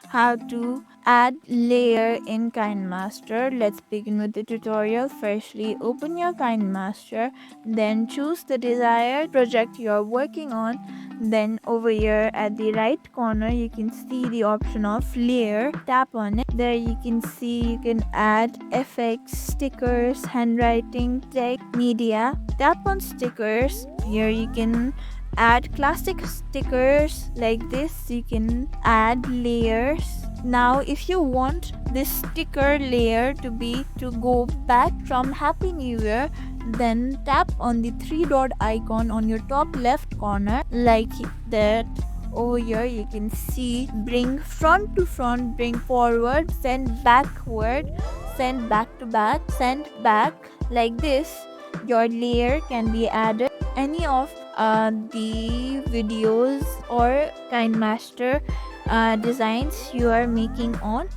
how to add layer in KineMaster. Let's begin with the tutorial. Firstly, open your KineMaster, then choose the desired project you're working on. Then over here at the right corner you can see the option of layer. Tap on it. There you can see you can add effects, stickers, handwriting, text, media. Tap on stickers. Here you can add classic stickers like this. You can add layers. Now if you want this sticker layer to go back from Happy New Year, then tap on the three dot icon on your top left corner like that. Over here you can see bring front to front, bring forward, send backward, send back to back, send back. Like this your layer can be added. Any of the videos or KineMaster designs you are making on